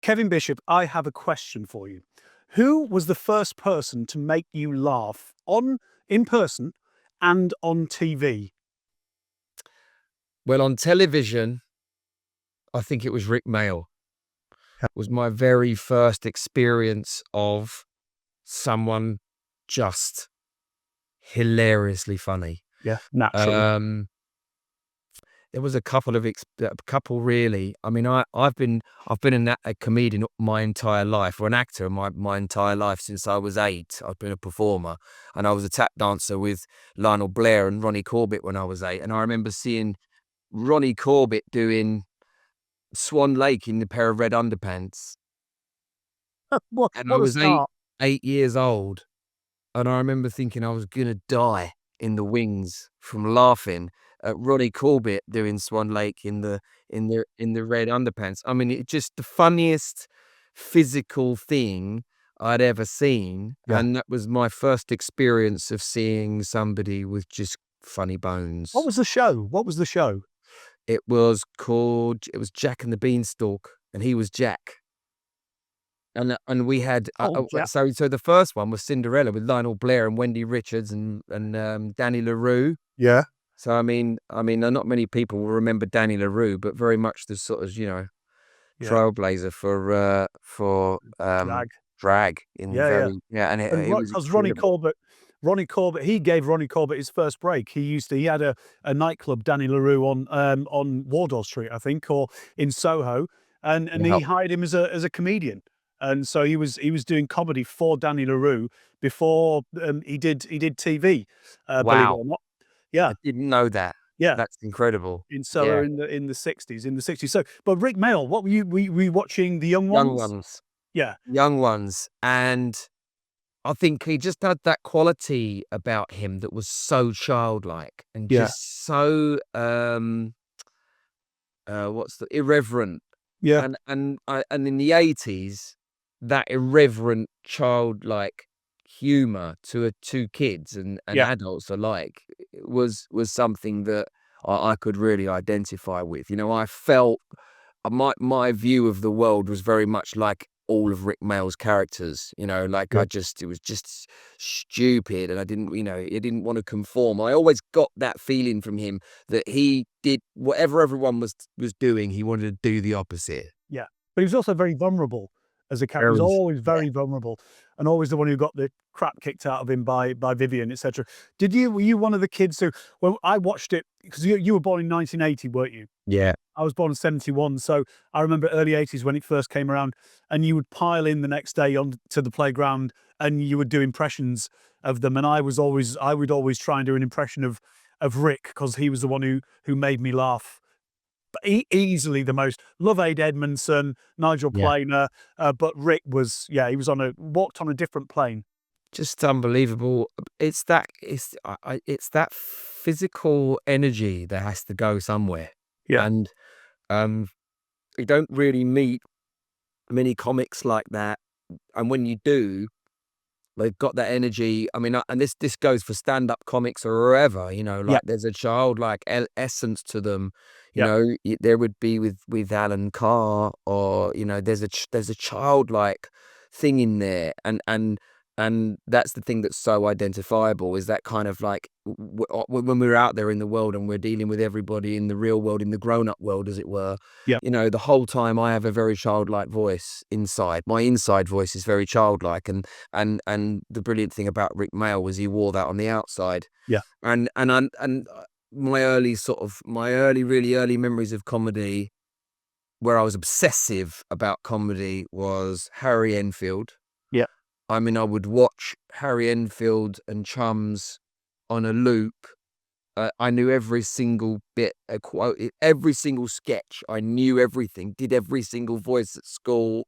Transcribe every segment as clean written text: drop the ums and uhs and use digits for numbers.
Kevin Bishop, I have a question for you. Who was the first person to make you laugh in person and on TV? Well, on television, I think it was Rick Mail. Was my very first experience of someone just hilariously funny. Yeah, naturally. Um, there was a couple really. I mean, I've been a comedian my entire life, or an actor my entire life since I was 8. I've been a performer, and I was a tap dancer with Lionel Blair and Ronnie Corbett when I was 8. And I remember seeing Ronnie Corbett doing Swan Lake in a pair of red underpants, What and I what a was eight start. 8 years old, and I remember thinking I was gonna die in the wings from laughing at Ronnie Corbett doing Swan Lake in the red underpants. I mean, it just the funniest physical thing I'd ever seen, Yeah. and that was my first experience of seeing somebody with just funny What bones. was the show? What was the show? It was Jack and the Beanstalk, and he was Jack. And we had Oh, yeah. so the first one was Cinderella with Lionel Blair and Wendy Richards and Danny LaRue. Yeah. So I mean, not many people will remember Danny LaRue, but very much the sort of Yeah. trailblazer for Drag. drag in Yeah, yeah. very and And it was because Ronnie Corbett, he gave Ronnie Corbett his first break. He had a nightclub, Danny LaRue, on Wardour Street, I think, or in Soho, and yeah. he hired him as a comedian. And so he was doing comedy for Danny LaRue before he did TV, believe it Wow, or not. Yeah, I didn't know that. yeah, That's incredible. in Soho Yeah, in the 60s. So, but Rick Mail, what were you watching the young young ones? ones, Yeah, and I think he just had that quality about him that was so childlike and yeah, just so what's the irreverent. yeah, And in the 80s, that irreverent childlike humor to kids and yeah. adults alike was something that I could really identify with. I felt my view of the world was very much like all of Rick Mail's characters, like Yeah. it was just stupid, and I didn't want to conform. I always got that feeling from him that he did whatever everyone was doing, he wanted to do the opposite. Yeah, but he was also very vulnerable as a character. He was Very, always yeah. very vulnerable, and always the one who got the crap kicked out of him by Vivian, etc. Were you one of the kids who, when I watched it, because you were born in 1980, weren't you? Yeah. I was born in 71, so I remember early 80s when it first came around, and you would pile in the next day on to the playground, and you would do impressions of them, and I would always try and do an impression of Rick, because he was the one who made me laugh. But easily the most. Love Aid Edmondson, Nigel Yeah. Planer, but Rick was, yeah, he walked on a different plane. Just unbelievable. It's that physical energy that has to go somewhere. Yeah, And um you don't really meet many comics like that. And when you do, they've got that energy. I mean, and this goes for stand-up comics or wherever, yeah, like there's a childlike essence to them. yeah, There would be with Alan Carr, or there's a childlike thing in there, and that's the thing that's so identifiable, is that kind of like when we're out there in the world and we're dealing with everybody in the real world, in the grown-up world, as it were. yeah, The whole time I have a very childlike voice inside. My inside voice is very childlike, and the brilliant thing about Rick Mail was he wore that on the outside. yeah, And my really early memories of comedy, where I was obsessive about comedy, was Harry Enfield. yeah, I mean, I would watch Harry Enfield and Chums on a loop. I knew every single bit, a quote, every single sketch. I knew everything, did every single voice at school.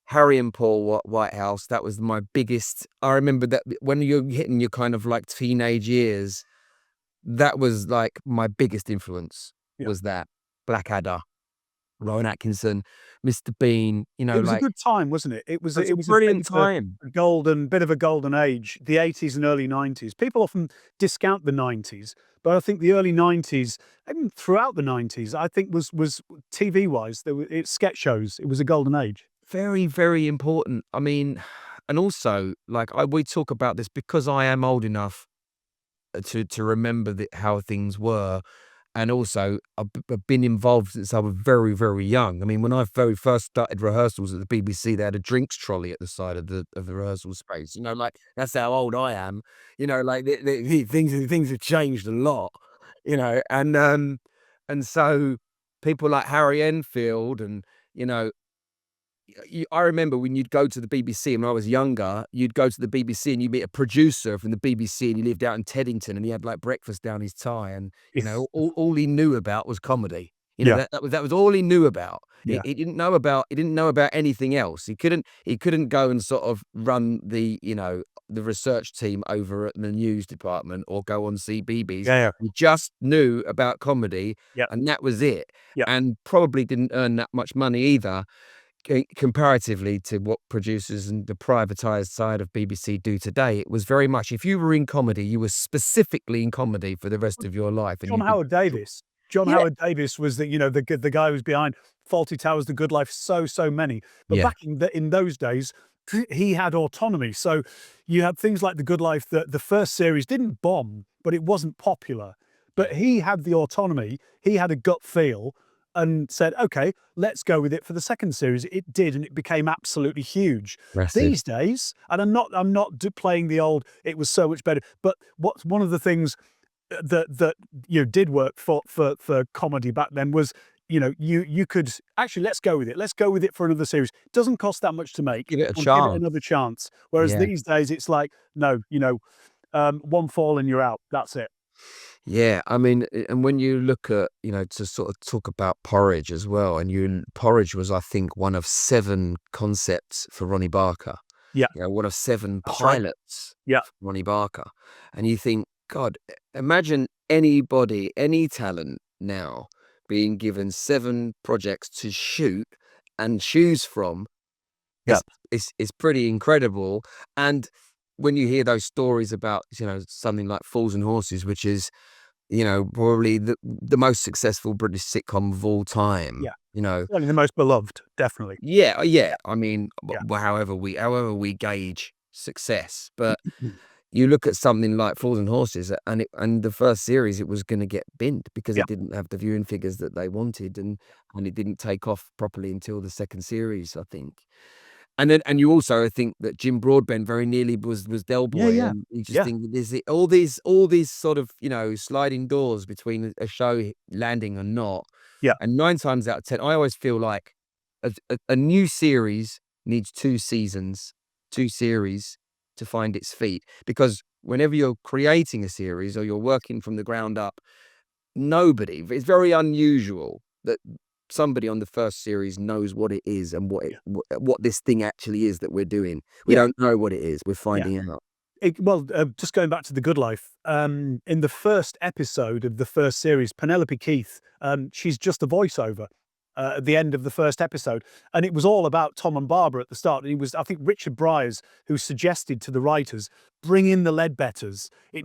Harry and Paul Whitehouse, that was my biggest. I remember that when you're hitting your kind of like teenage years, that was like my biggest influence, yeah. was that. Blackadder, Rowan Atkinson, Mr. Bean, It was a like, good time, wasn't it? It was it's it a was a bit brilliant of time. a bit of a golden age, the 80s and early 90s. People often discount the 90s, but I think the early 90s, even throughout the 90s, I think was TV-wise, it's sketch shows. It was a golden age. Very, very important. I mean, and also, like, we talk about this because I am old enough to remember how things were. And also, I've been involved since I was very, very young. I mean, when I very first started rehearsals at the BBC, they had a drinks trolley at the side of the rehearsal space. You know, like, that's how old I am. You know, like, things have changed a lot. You know, and so people like Harry Enfield, and you know, I remember when you'd go to the BBC, and when I was younger, you'd go to the BBC and you'd meet a producer from the BBC, and he lived out in Teddington, and he had like breakfast down his tie, and you know, all he knew about was comedy. You know, Yeah, that was all he knew about. yeah, He didn't know about anything else. He couldn't go and sort of run the, you know, the research team over at the news department or go on CBeebies. yeah, yeah, He just knew about comedy, yeah, and that was it. yeah. And probably didn't earn that much money either, comparatively to what producers and the privatized side of BBC do today. It was very much, if you were in comedy, you were specifically in comedy for the rest of your life, and John you could. Howard Davis. John Yeah, Howard Davis was the guy who was behind Faulty Towers, The Good Life, so many. But yeah, back in those days, he had autonomy. So you had things like The Good Life. The first series didn't bomb, but it wasn't popular. But yeah, he had the autonomy. He had a gut feel and said, "Okay, let's go with it for the second series." It did, and it became absolutely huge. massive. These days, and I'm not playing the old. It was so much better. But what's one of the things that did work for comedy back then was, you could actually, let's go with it. Let's go with it for another series. Doesn't cost that much to make. Give it a We'll give it chance. another chance. Whereas Yeah. these days it's like, no, one fall and you're out. That's it. Yeah, I mean, and when you look at, you know, to sort of talk about Porridge as well, and Porridge was, I think, one of 7 concepts for Ronnie Barker. Yeah, You know, one of 7 that's right. pilots Yeah, for Ronnie Barker. And you think, God, imagine anybody, any talent now being given 7 projects to shoot and choose from. yeah, It's it's pretty incredible. And when you hear those stories about, you know, something like Fools and Horses, which is, you know, probably the most successful British sitcom of all time, yeah. you know. Certainly the most beloved, definitely. Yeah, yeah. I mean, Yeah. however we gauge success, but you look at something like Fools and Horses, and the first series, it was going to get binned because Yeah. it didn't have the viewing figures that they wanted, and it didn't take off properly until the second series, I think. And you also think that Jim Broadbent very nearly was Del Yeah, Boy, yeah. and you just Yeah. think that there's all these sort of, you know, sliding doors between a show landing or not. Yeah. And 9 times out of 10, I always feel like a new series needs 2 seasons, 2 series to find its feet. Because whenever you're creating a series or you're working from the ground up, it's very unusual that somebody on the first series knows what it is and Yeah. what this thing actually is that we're doing. We Yeah. don't know what it is. We're Yeah. finding out. Just going back to The Good Life, in the first episode of the first series, Penelope Keith, she's just a voiceover at the end of the first episode, and it was all about Tom and Barbara at the start. And it was, I think, Richard Bryars who suggested to the writers, bring in the Ledbetters. They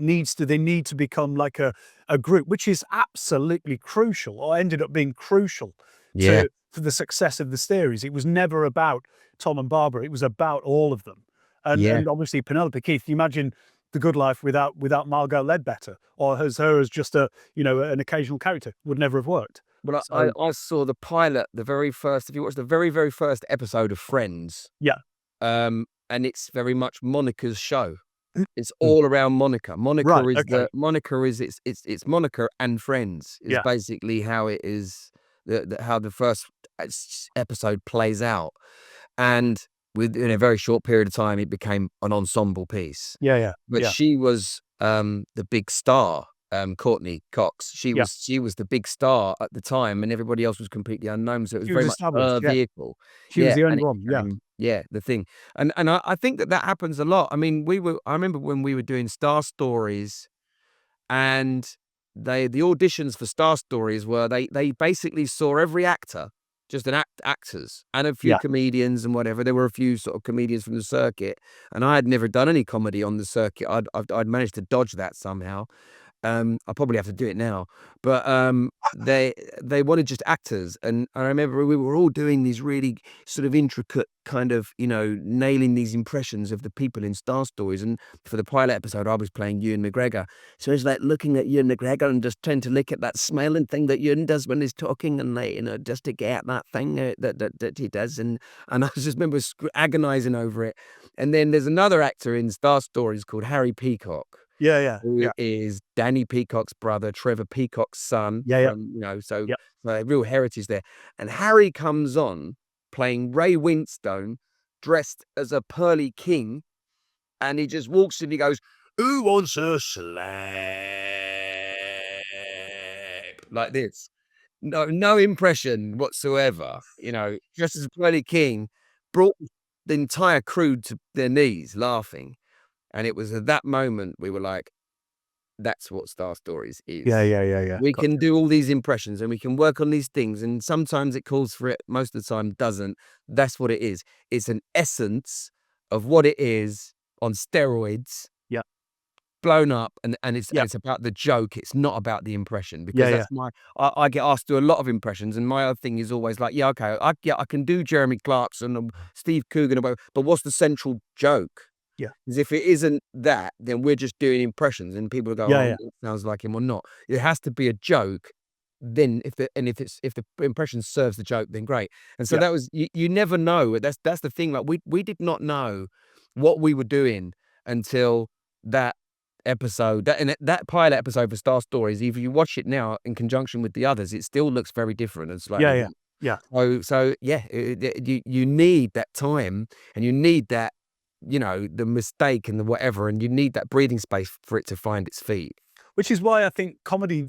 need to become like a group, which is absolutely crucial, or ended up being crucial Yeah, to the success of the series. It was never about Tom and Barbara; it was about all of them. yeah. And obviously Penelope Keith, you imagine The Good Life without Margot Ledbetter, or as her as just an occasional character, would never have worked. Well, So I saw the pilot, the very first. If you watch the very, very first episode of Friends, yeah. and it's very much Monica's show. It's Mm. all around Monica. Right, okay. Monica is it's Monica and Friends is Yeah, basically how it is, how the first episode plays out, and within a very short period of time, it became an ensemble piece. yeah, yeah, But yeah, she was the big star. Courtney Cox. yeah. She was the big star at the time, and everybody else was completely unknown. So it was She was very much established, her yeah. vehicle. She was Yeah, the only and it one, yeah. became, yeah, the thing. And I think that happens a lot. I mean, I remember when we were doing Star Stories, and the auditions for Star Stories were, they basically saw every actor, just actors, and a few Yeah, comedians and whatever. There were a few sort of comedians from the circuit, and I had never done any comedy on the circuit. I'd managed to dodge that somehow. I probably have to do it now, but they wanted just actors, and I remember we were all doing these really sort of intricate kind of, you know, nailing these impressions of the people in Star Stories. And for the pilot episode, I was playing Ewan McGregor, so it's like looking at Ewan McGregor and just trying to look at that smiling thing that Ewan does when he's talking, and like, you know, just to get that thing that he does, and I just remember agonizing over it. And then there's another actor in Star Stories called Harry Peacock, Yeah, yeah, who yeah, is Danny Peacock's brother, Trevor Peacock's son, yeah, yeah, from, you know, so yeah. real heritage there. And Harry comes on playing Ray Winstone, dressed as a pearly king, and he just walks in, he goes, "Who wants a slap?" Like this. No impression whatsoever, you know, just as a pearly king, brought the entire crew to their knees laughing. And it was at that moment we were like, that's what Star Stories Yeah, is. yeah, yeah, yeah. We can Gotcha. do all these impressions and we can work on these things, and sometimes it calls for it, most of the time doesn't. That's what it is. It's an essence of what it is on steroids, Yeah, blown up, and yeah, it's about the joke. It's not about the impression, yeah, because yeah, that's I get asked to do a lot of impressions, and my other thing is always like, yeah, okay, I can do Jeremy Clarkson and Steve Coogan, but what's the central joke? yeah, 'Cause if it isn't that, then we're just doing impressions, and people go, yeah, "Oh, yeah, it sounds like him," or not. It has to be a joke. Then if the impression serves the joke, then great. And so yeah, that was, you never know. That's the thing. Like, we did not know what we were doing until that episode. That pilot episode for Star Stories, if you watch it now in conjunction with the others, it still looks very different and slightly yeah, yeah, different. yeah. So yeah, you need that time, and you need that, you know, the mistake and the whatever, and you need that breathing space for it to find its feet. Which is why I think comedy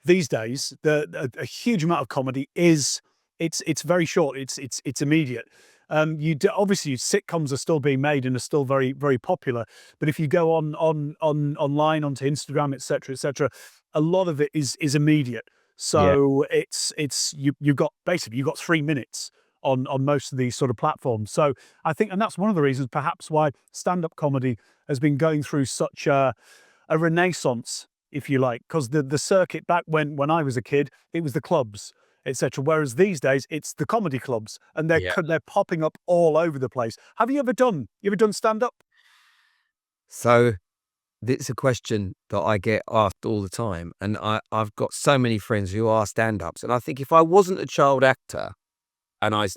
these days, a huge amount of comedy is it's very short. It's immediate. Obviously sitcoms are still being made and are still very very popular. But if you go on online onto Instagram, etc., a lot of it is immediate. Yeah. So you've got basically you've got 3 minutes on most of these sort of platforms. So I think, and that's one of the reasons perhaps why stand up comedy has been going through such a renaissance, if you like, because the circuit back when I was a kid, it was the clubs, etc. Whereas these days, it's the comedy clubs, and Yeah. they're popping up all over the place. Have you ever done stand up? So it's a question that I get asked all the time, and I've got so many friends who are stand-ups, and I think if I wasn't a child actor and I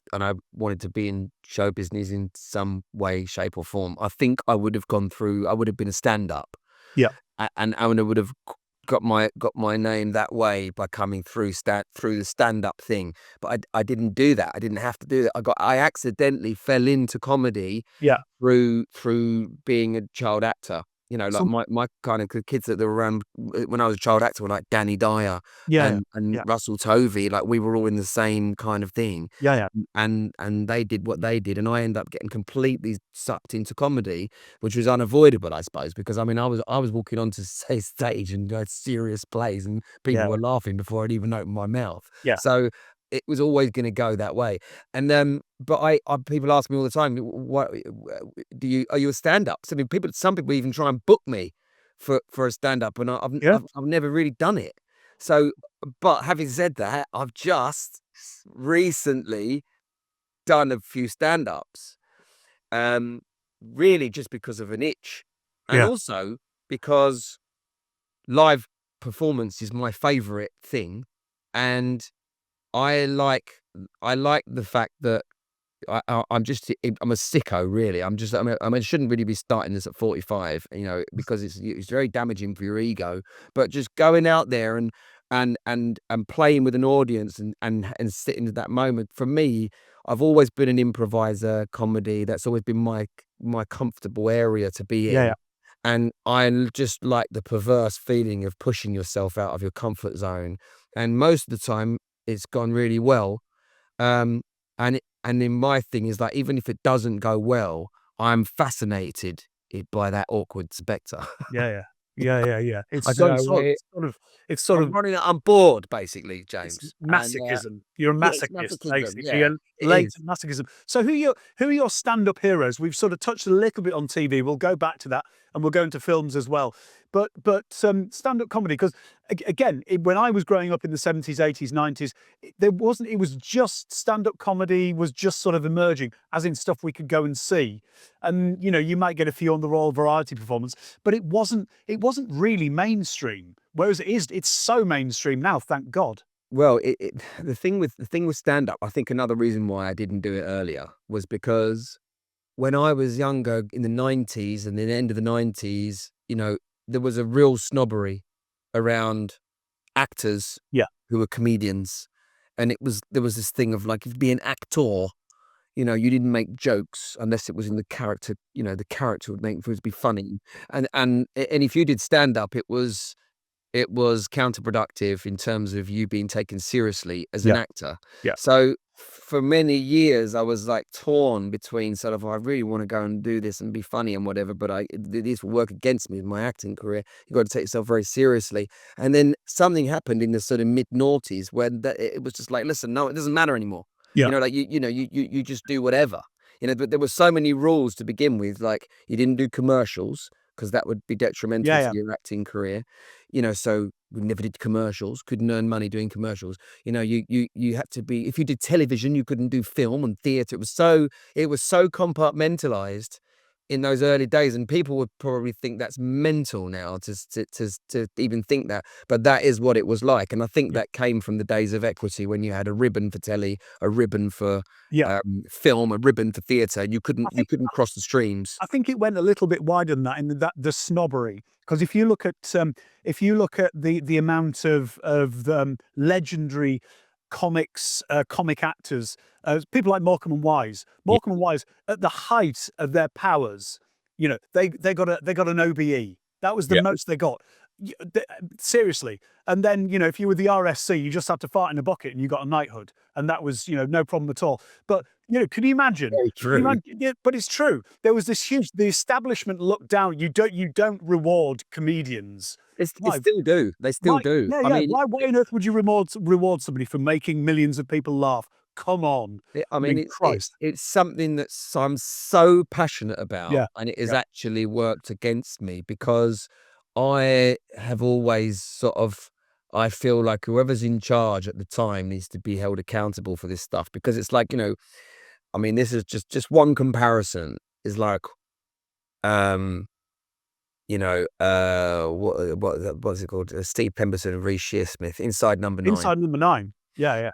wanted to be in show business in some way, shape, or form, I think I would have I would have been a stand-up. Yeah, And I would have got my name that way by coming through the stand-up thing. But I didn't do that. I didn't have to do that. I accidentally fell into comedy yeah. through being a child actor. You know, like So my kind of kids that were around when I was a child actor were like Danny Dyer yeah, and yeah, Russell Tovey. Like, we were all in the same kind of thing. yeah, yeah, And they did what they did, and I ended up getting completely sucked into comedy, which was unavoidable, I suppose, because I mean, I was walking onto say stage and had serious plays, and people yeah, were laughing before I'd even opened my mouth. yeah, So it was always going to go that way. And but I people ask me all the time, what are you a stand up? So I mean, some people even try and book me for a stand up, and yeah, I've never really done it. So, but having said that, I've just recently done a few stand-ups, um, really just because of an itch, and yeah, also because live performance is my favorite thing, and I like I like the fact that I'm a sicko, really. I mean, I shouldn't really be starting this at 45, you know, because it's very damaging for your ego. But just going out there and playing with an audience and sitting at that moment. For me, I've always been an improviser. Comedy, that's always been my comfortable area to be yeah, yeah, in. And just like the perverse feeling of pushing yourself out of your comfort zone. And most of the time, it's gone really well. Um, and then my thing is, like, even if it doesn't go well, I'm fascinated by that awkward spectre. yeah, yeah, yeah, yeah, yeah. I It's don't know where it's sort of I'm bored, basically, it's James. And masochism. You're a yeah, it's masochist, masochism. basically, Yeah, and it is. latent masochism. So who are your stand-up heroes? We've sort of touched a little bit on TV. We'll go back to that. and we'll go into films as well. But stand-up comedy, because again, when I was growing up in the 70s, 80s, 90s, there wasn't. It was just stand-up comedy was just sort of emerging, as in stuff we could go and see, and you might get a few on the Royal Variety performance, but it wasn't. It wasn't really mainstream. Whereas it's so mainstream now. Thank God. Well, the thing with stand up, I think another reason why I didn't do it earlier was because when I was younger in the 90s and the end of the 90s, there was a real snobbery around actors Yeah. who were comedians. And there was this thing of like, if be an actor, you didn't make jokes unless it was in the character, the character would make it to be funny. And if you did stand up, it was counterproductive in terms of you being taken seriously as an Yeah. actor. Yeah. So for many years, I was like torn between sort of, I really want to go and do this and be funny and whatever, but this will work against me in my acting career. You've got to take yourself very seriously. And then something happened in the sort of mid noughties when it was just like, listen, no, it doesn't matter anymore. Yeah. Like you just do whatever. But there were so many rules to begin with, like you didn't do commercials because that would be detrimental Yeah. to your acting career. So we never did commercials, couldn't earn money doing commercials. You had to be, if you did television, you couldn't do film and theatre. It was so compartmentalized in those early days, and people would probably think that's mental now to even think that, but that is what it was like. And I think that came from the days of equity when you had a ribbon for telly, a ribbon for film, a ribbon for theatre. You couldn't cross the streams. I think it went a little bit wider than that, in that the snobbery. Because if you look at the amount of legendary comic actors, people like Morecambe and Wise. Morecambe and Wise, at the height of their powers, they got an OBE. That was the most they got. Seriously. And then, if you were the RSC, you just had to fart in a bucket and you got a knighthood, and that was, no problem at all. But can you imagine? Very true. Yeah, but it's true. There was this huge. The establishment looked down. You don't reward comedians. They still do. They still do. Yeah, I mean, why on earth would you reward somebody for making millions of people laugh? Come on. Christ. it's something that I'm so passionate about, Yeah, and it has actually worked against me because I have always sort of, I feel like whoever's in charge at the time needs to be held accountable for this stuff, because it's like, this is just one comparison is like, what's it called? Steve Pemberton and Reece Shearsmith, Inside Number 9. Inside Number 9. Yeah.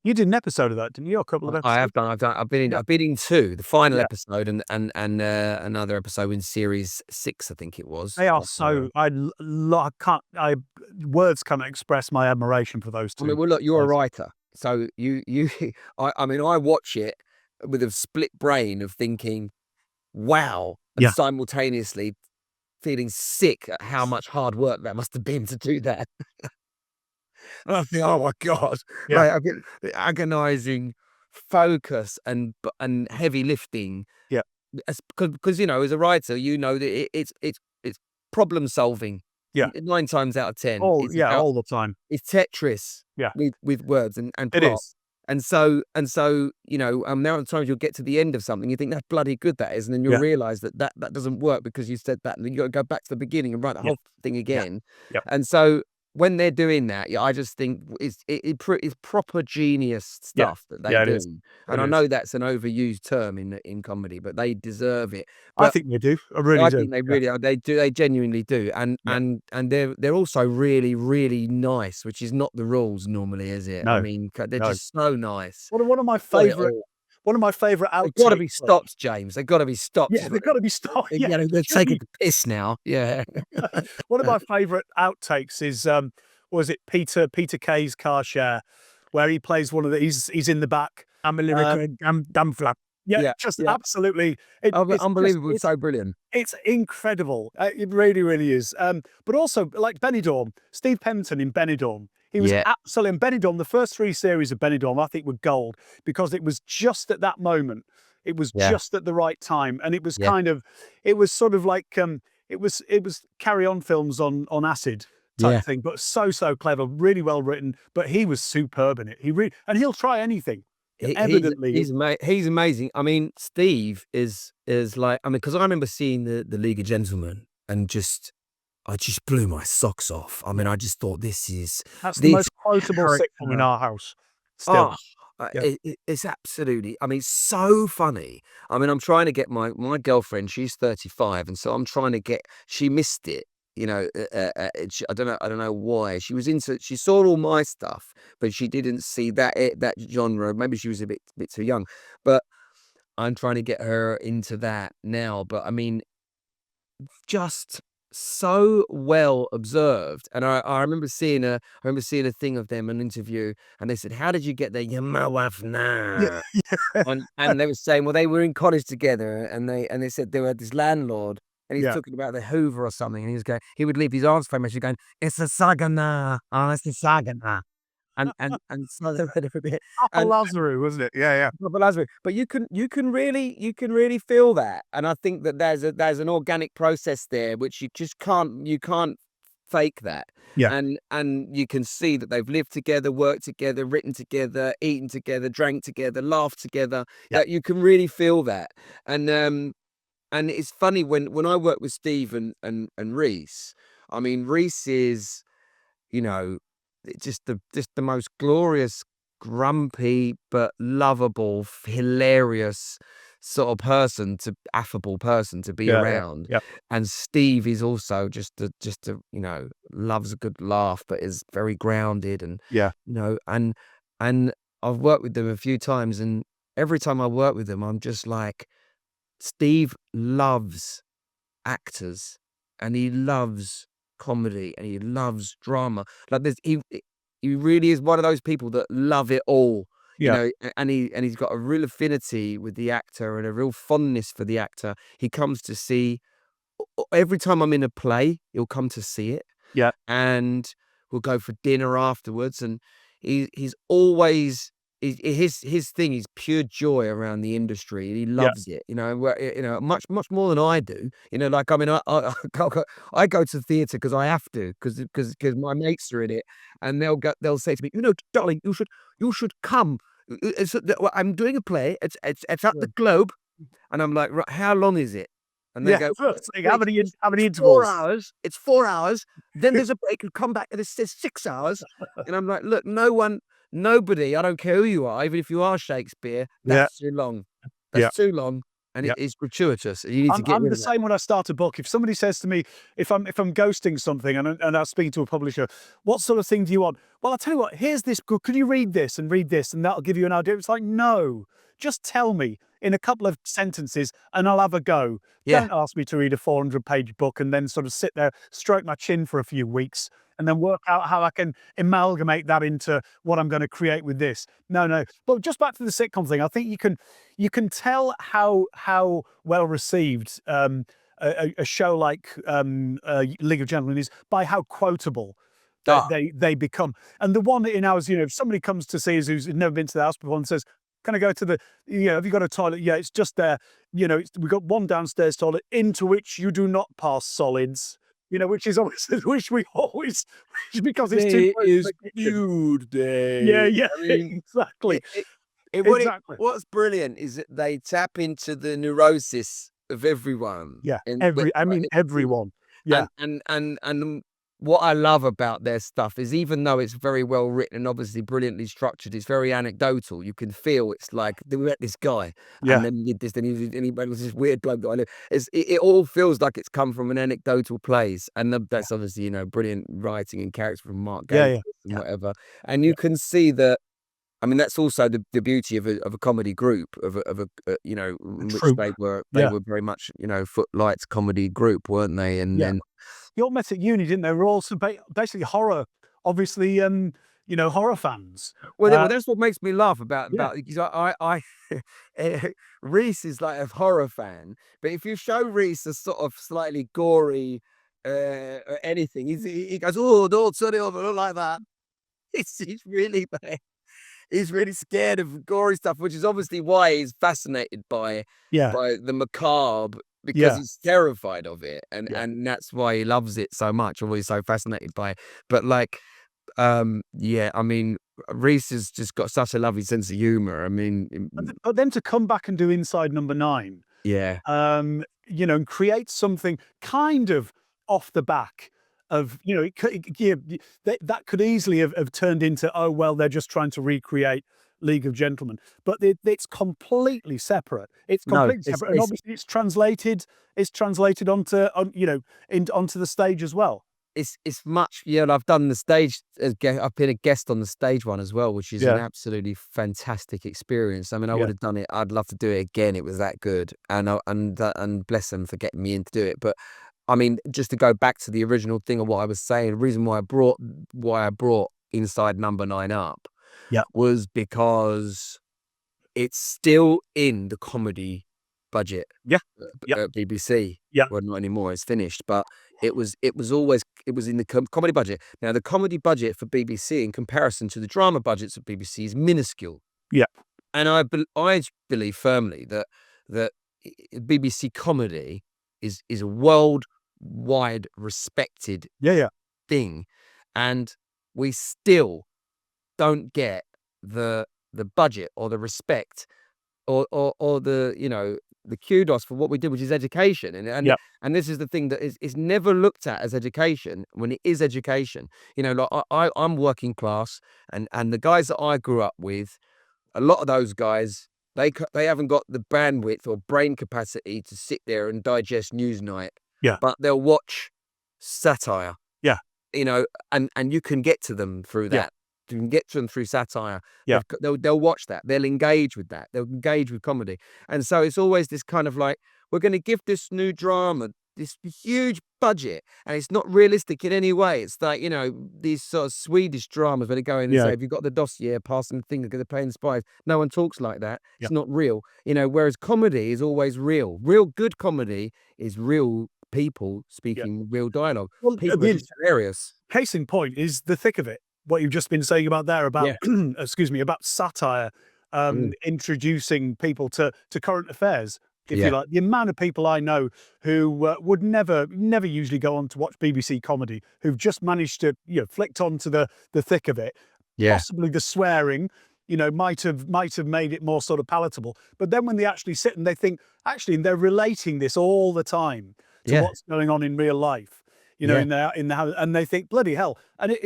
You did an episode of that, didn't you? A couple of episodes. I have done. I've been in 2, the final episode and another episode in series 6, I think it was. They are so. Words can't express my admiration for those two. Well, look, you're a writer, so I watch it with a split brain of thinking, wow, and simultaneously feeling sick at how much hard work that must have been to do that. And I think, oh my God, I get the agonizing focus and heavy lifting. Yeah, because as a writer, that it's problem solving. Yeah, 9 times out of 10. all the time. It's Tetris. Yeah, with words and plot. it is. And so, there are times you'll get to the end of something, you think that's bloody good, that is, and then you'll realize that doesn't work because you said that, and then you got to go back to the beginning and write the whole thing again. Yeah. And so when they're doing that, I just think it's proper genius stuff that they do. And I know that's an overused term in comedy, but they deserve it. But I think they do. I really do. I think they really are. They do. They genuinely do. And they're also really, really nice, which is not the rules normally, is it? No. I mean, they're just so nice. One of my favorite outtakes. They've got to be stopped, James. They've got to be stopped. Yeah, they've got to be stopped. They're taking the piss now. Yeah. One of my favorite outtakes is Peter Kay's Car Share, where he plays one of the. He's in the back. I'm a lyrical dumb flap. Absolutely. Unbelievable. It's so brilliant. It's incredible. It really, really is. But also, like Benidorm, Steve Pemberton in Benidorm. He was absolutely in Benidorm. The first 3 series of Benidorm, I think, were gold because it was just at that moment. It was just at the right time, and it was it was sort of like it was Carry On films on acid type thing, but so clever, really well written. But he was superb in it. And he'll try anything. Evidently. He's amazing. I mean, Steve is like, I mean, because I remember seeing the League of Gentlemen and I just blew my socks off. I mean, I just thought That's the this most quotable sitcom in character. our house. Still. Oh, Yeah. it's absolutely, I mean, so funny. I mean, I'm trying to get my girlfriend, she's 35, and so I'm trying to get, she missed it. You know, I don't know why. She saw all my stuff, but she didn't see that genre. Maybe she was a bit too young, but I'm trying to get her into that now. But I mean, just so well observed. And I remember seeing a thing of them, an interview, and they said, "How did you get there?" "You know off Yeah. now." Yeah. And they were saying, well, they were in college together, and they said they were this landlord, and he's Yeah. talking about the Hoover or something, and he would leave his arms frame, and she's going, "It's a saga now. Oh, it's a saga now." And so they were a bit, Papa and Lazarus, wasn't it? Yeah. Papa Lazarus. But you can really feel that, and I think that there's an organic process there which you can't fake that. Yeah. And you can see that they've lived together, worked together, written together, eaten together, drank together, laughed together. Yeah. That you can really feel that. And it's funny when I work with Steve and Reese. I mean, Reese is, you know, just the most glorious, grumpy but lovable, hilarious sort of affable person to be Yeah. around. Yeah. And Steve is also just a loves a good laugh, but is very grounded, and Yeah. and I've worked with them a few times, and every time I work with them, I'm just like, Steve loves actors, and he loves comedy, and he loves drama. Like, he really is one of those people that love it all, Yeah. and he's got a real affinity with the actor and a real fondness for the actor. He comes to see every time I'm in a play, he'll come to see it, Yeah. and we'll go for dinner afterwards. And he's always, his thing is pure joy around the industry, and he Yeah. loves it. Much more than I do. Like, I mean, I go to theatre because I have to, because my mates are in it, and they'll say to me, "Darling, you should come. I'm doing a play. It's at the Globe," and I'm like, "Right, how long is it?" And they Yeah. go, First thing, "Well, how many it's 4 intervals? hours. It's 4 hours. Then there's a break. You come back, and it says 6 hours." And I'm like, "Look, nobody, I don't care who you are, even if you are Shakespeare, Yeah. that's too long. Yeah. That's too long, and Yeah. it is gratuitous. You need to get I'm rid the of that." same when I start a book. If somebody says to me, if I'm ghosting something and I'm speaking to a publisher, what sort of thing do you want? Well, I'll tell you what, here's this book. Could you read this, and that'll give you an idea? It's like, no, just tell me in a couple of sentences and I'll have a go. Yeah. Don't ask me to read a 400-page book and then sort of sit there, stroke my chin for a few weeks and then work out how I can amalgamate that into what I'm going to create with this. No. But just back to the sitcom thing, I think you can tell how well received a show like League of Gentlemen is by how quotable Ah, they become. And the one in ours, if somebody comes to see us who's never been to the house before and says, "Can I go to the, have you got a toilet?" "Yeah, it's just there." We've got one downstairs toilet into which you do not pass solids. Which is always, which we always, because it's too there close to is the kitchen. food Yeah, day. yeah, I mean, exactly, exactly. what's brilliant is that they tap into the neurosis of everyone, Yeah, and everyone. Yeah, and what I love about their stuff is, even though it's very well written and obviously brilliantly structured, it's very anecdotal. You can feel it's like, we met this guy, yeah, and then he did this, then he was this weird bloke that I knew. It all feels like it's come from an anecdotal place, and yeah, that's obviously, brilliant writing and character from Mark yeah, Gatiss yeah, and yeah, whatever. And you yeah. can see that. I mean, that's also the beauty of a comedy group, A in which troop. they Yeah, were very much, footlights comedy group, weren't they? And yeah. then, You all met at uni, didn't they? We're all basically horror, obviously, horror fans. well, Uh, that's what makes me laugh yeah, about, because Reese is like a horror fan, but if you show Reese a sort of slightly gory or anything, he goes, "Oh, don't turn it over, I don't like that." He's really bad. He's really scared of gory stuff, which is obviously why he's fascinated yeah, by the macabre, because yeah, he's terrified of it, and yeah, that's why he loves it so much, or he's so fascinated by it. But like, Yeah, I mean, Reese has just got such a lovely sense of humor. I mean, But then to come back and do Inside Number 9, yeah, and create something kind of off the back of, that could easily have turned into, oh, well, they're just trying to recreate League of Gentlemen. But it's completely separate. It's no, completely separate. And obviously it's translated onto the stage as well. it's much, yeah. And I've done the stage. I've been a guest on the stage one as well, which is an Yeah. absolutely fantastic experience. I mean, I Yeah. would have done it. I'd love to do it again. It was that good, and bless them for getting me in to do it. But I mean, just to go back to the original thing of what I was saying, the reason why I brought Inside Number 9 up Yeah. was because it's still in the comedy budget Yeah. Yeah. at BBC. Yeah. Well, not anymore. It's finished, but it was always in the comedy budget. Now, the comedy budget for BBC in comparison to the drama budgets of BBC is minuscule, Yeah. and I believe firmly that BBC comedy is a worldwide respected Yeah. Yeah. thing, and we still don't get the budget or the respect or the kudos for what we do, which is education. Yeah. And this is the thing that is never looked at as education when it is education. Like I'm working class, and the guys that I grew up with, a lot of those guys, they haven't got the bandwidth or brain capacity to sit there and digest Newsnight, Yeah. but they'll watch satire. Yeah. And you can get to them through Yeah. that. You can get to them through satire. Yeah. They'll watch that. They'll engage with that. They'll engage with comedy. And so it's always this kind of like, we're going to give this new drama this huge budget, and it's not realistic in any way. It's like, these sort of Swedish dramas where they go in and Yeah. say, have you got the dossier, pass them the thing, they're playing spies. No one talks like that. Yeah. It's not real. Whereas comedy is always real. Real good comedy is real people speaking real dialogue. Well, People are just hilarious. case in point is the thick of it. What you've just been saying about there about, Yeah. excuse me, about satire, introducing people to current affairs, if Yeah. you like. The amount of people I know who would never usually go on to watch BBC comedy, who've just managed to, flicked onto the thick of it. Yeah. Possibly the swearing, might have made it more sort of palatable. But then when they actually sit and they think, actually, they're relating this all the time to Yeah. what's going on in real life. Yeah. In the house, and they think, bloody hell. And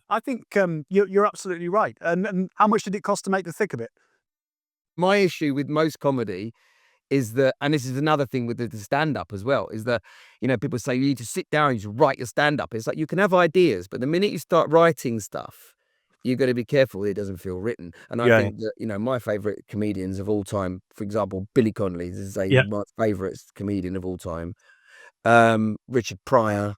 I think you're absolutely right. And how much did it cost to make the thick of it? My issue with most comedy is that, and this is another thing with the stand-up as well, is that, people say you need to sit down and you write your stand-up. It's like you can have ideas, but the minute you start writing stuff, you've got to be careful it doesn't feel written. And I think that, my favourite comedians of all time, for example, Billy Connolly, this is my favourite comedian of all time. Richard Pryor,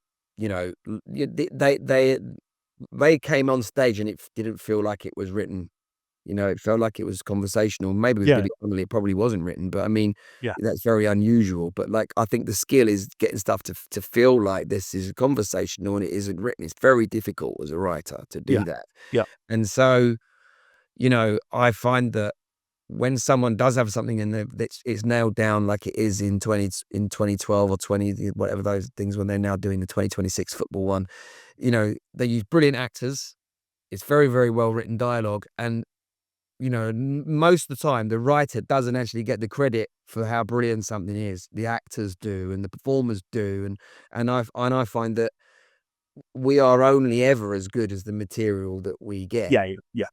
they came on stage and it didn't feel like it was written. It felt like it was conversational. Maybe with Billy Connolly, it probably wasn't written, but I mean, that's very unusual. But like, I think the skill is getting stuff to feel like this is conversational and it isn't written. It's very difficult as a writer to do that. Yeah. And so, I find that when someone does have something and it's nailed down like it is in 2012 or 20, whatever those things, when they're now doing the 2026 football one, they use brilliant actors. It's very, very well written dialogue. And, most of the time the writer doesn't actually get the credit for how brilliant something is. The actors do and the performers do. And I find that we are only ever as good as the material that we get. Yeah.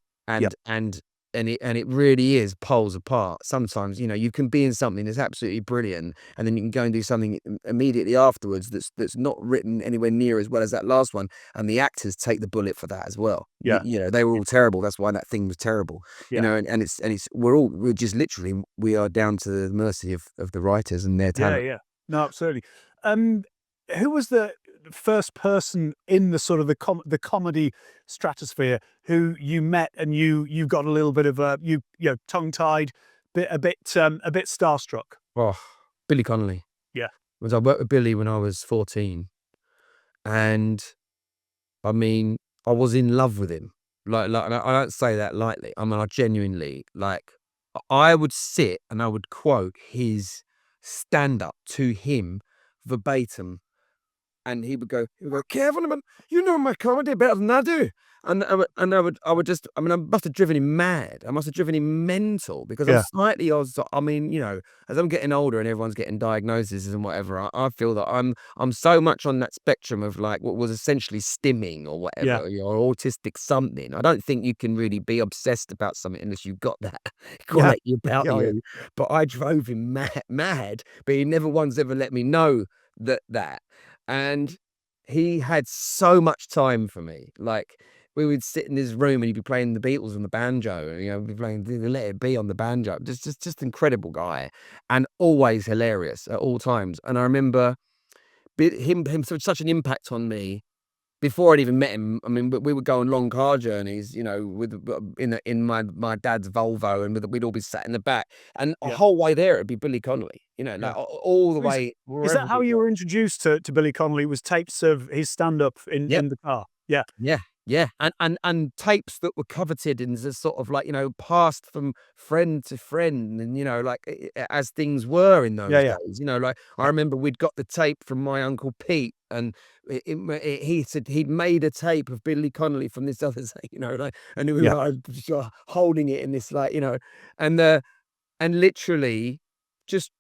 And it really is poles apart. Sometimes, you can be in something that's absolutely brilliant, and then you can go and do something immediately afterwards that's not written anywhere near as well as that last one, and the actors take the bullet for that as well. Yeah. They were all terrible. That's why that thing was terrible. Yeah. We're just literally, we are down to the mercy of the writers and their talent. Yeah. No, absolutely. Who was the first person in the sort of the comedy stratosphere who you met and you got a little bit of tongue-tied, a bit starstruck? Oh, Billy Connolly. Yeah. I worked with Billy when I was 14, and I mean, I was in love with him. Like, and I don't say that lightly. I mean, I genuinely, like, I would sit and I would quote his stand-up to him verbatim. and he would go, Kevin, man, you know my comedy better than I do. And I would just, I mean, I must have driven him mad. I must have driven him mental because I'm Yeah. slightly I mean, you know, as I'm getting older and everyone's getting diagnoses and whatever, I feel that I'm so much on that spectrum of like what was essentially stimming or Yeah. whatever, or autistic something. I don't think you can really be obsessed about something unless you've got that Yeah. quality about Yeah, oh, yeah. you. But I drove him mad, but he never once ever let me know that. And he had so much time for me. Like, we would sit in his room and he'd be playing the Beatles on the banjo, and, you know, be playing Let It Be on the banjo. Just incredible guy, and always hilarious at all times. And I remember him such an impact on me before I'd even met him. I mean, we would go on long car journeys, you know, with in my dad's Volvo, and we'd all be sat in the back, and the Yeah. whole way there it'd be Billy Connolly, you know, like Yeah. all the So way is wherever that how we you were. were introduced to Billy Connolly? Was tapes of his stand-up Yep. in the car? Yeah. Yeah, yeah, and tapes that were coveted and just sort of like, you know, passed from friend to friend, and, you know, like, as things were in Yeah, those yeah. days, you know, like, I Yeah. remember we'd got the tape from my Uncle Pete, and he said he'd made a tape of Billy Connolly from this other you know, like, and we Yeah. were sort of holding it in this, like, you know, and, uh and literally just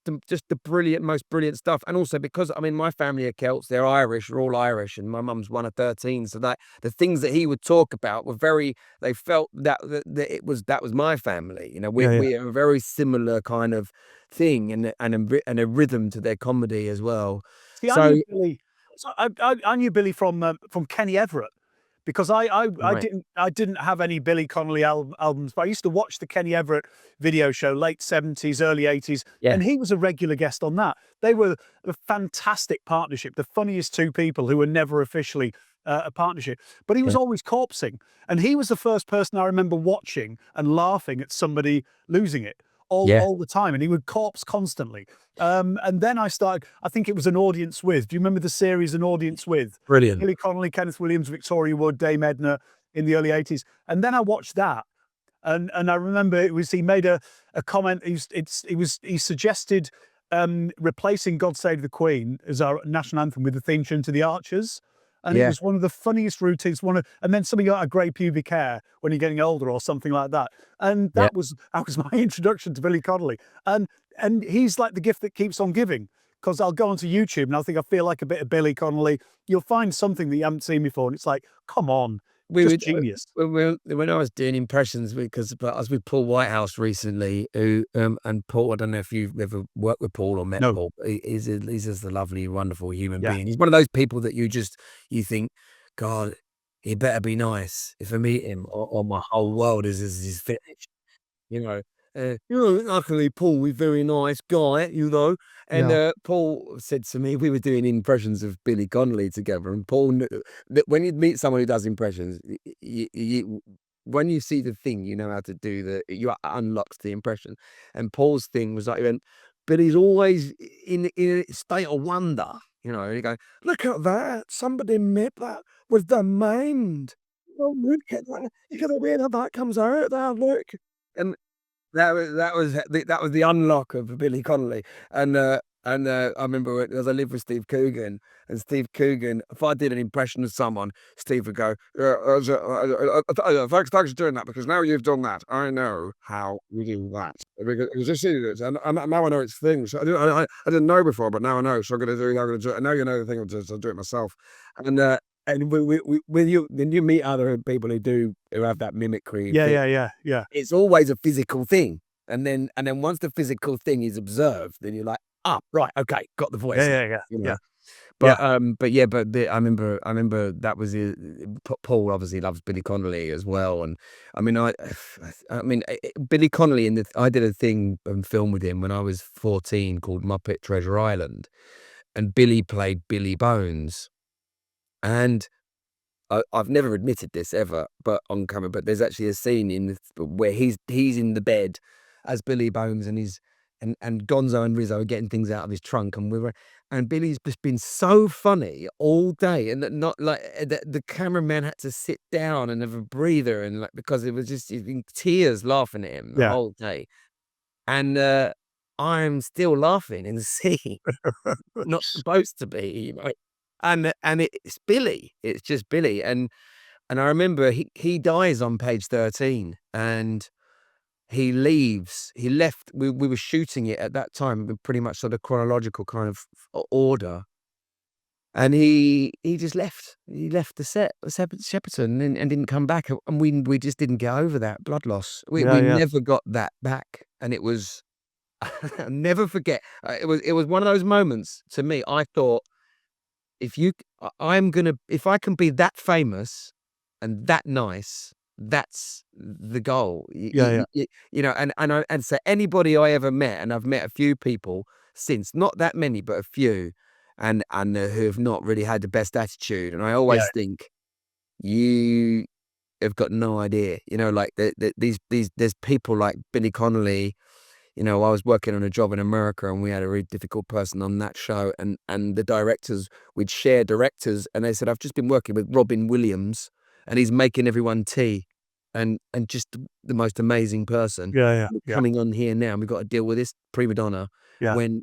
the most brilliant stuff. And also because, I mean, my family are Celts, they're Irish, we're all Irish, and my mum's one of 13. So that the things that he would talk about were very, they felt that that was my family. You know, Yeah, yeah. we are a very similar kind of thing, and a rhythm to their comedy as well. See, I So knew Billy. So I knew Billy from Kenny Everett, because right. I didn't have any Billy Connolly albums, but I used to watch the Kenny Everett video show, late 70s, early 80s, Yeah. and he was a regular guest on that. They were a fantastic partnership, the funniest two people who were never officially a partnership. But he was Yeah. always corpsing, and he was the first person I remember watching and laughing at somebody losing it Yeah. all the time, and he would corpse constantly. And then I started, I think it was An Audience With. Do you remember the series An Audience With? Brilliant. Billy Connolly, Kenneth Williams, Victoria Wood, Dame Edna in the early 80s. And then I watched that. And I remember he made a comment. He suggested replacing God Save the Queen as our national anthem with the theme tune to The Archers. And it Yeah. was one of the funniest routines. And then something like a grey pubic hair when you're getting older, or something like that. And Yeah. that was my introduction to Billy Connolly. And he's like the gift that keeps on giving. Because I'll go onto YouTube and I feel like a bit of Billy Connolly. You'll find something that you haven't seen before, and it's like, come on, We just would genius. when I was doing impressions, because I was with Paul Whitehouse recently, who and Paul, I don't know if you've ever worked with Paul or met No, Paul. But he's just a lovely, wonderful human yeah, being. He's one of those people that you think, God, he better be nice. If I meet him, or my whole world is finished. You know, luckily Paul is a very nice guy, you know. And yeah, Paul said to me, we were doing impressions of Billy Connolly together, and Paul knew that when you meet someone who does impressions, when you see the thing, you know how to do you unlocks the impression. And Paul's thing was like, he went, Billy's always in a state of wonder, you know. And he go, look at that, somebody made that with their mind. Oh, look at that! You got to wait how that comes out. There, look. And that was the unlock of Billy Connolly. I remember as I lived with Steve Coogan, and Steve Coogan, if I did an impression of someone, Steve would go, thanks for doing that, because now you've done that, I know how you do that. Because this is it, and now I know it's things. I didn't know before, but now I know, so I'm going to do it. And now you know the thing, I'll do it myself. And when you meet other people who have that mimicry yeah, thing, yeah, yeah, yeah, it's always a physical thing. And then once the physical thing is observed, then you're like, ah, right, okay, got the voice yeah, now, yeah, yeah, you know. yeah, yeah, I remember that was Paul obviously loves Billy Connolly as well. And I mean, Billy Connolly, I did a thing and film with him when I was 14 called Muppet Treasure Island, and Billy played Billy Bones. And I've never admitted this ever, but on camera, but there's actually a scene where he's in the bed as Billy Bones, and and Gonzo and Rizzo are getting things out of his trunk, and Billy's just been so funny all day, and that not like the cameraman had to sit down and have a breather, and like, because it was just, he's been tears laughing at him the yeah. whole day. And I'm still laughing in the scene, not supposed to be, right? and it's Billy. It's just Billy. And I remember he dies on page 13, and he leaves. He left. We were shooting it at that time, pretty much sort of chronological kind of order. And he just left. He left the set, Shepperton, and didn't come back. And we just didn't get over that blood loss. We Yeah, yeah. never got that back. And it was, I'll never forget. It was one of those moments to me. I thought, if I can be that famous and that nice, that's the goal. Yeah, yeah. You know, and so anybody I ever met, and I've met a few people since, not that many, but a few, and who have not really had the best attitude. And I always Yeah. think, you have got no idea. You know, like there's people like Billy Connolly. You know, I was working on a job in America, and we had a really difficult person on that show, and the directors, we'd share directors, and they said, I've just been working with Robin Williams, and he's making everyone tea, and just the most amazing person. Yeah, yeah, yeah. Coming on here now, and we've got to deal with this prima donna Yeah. when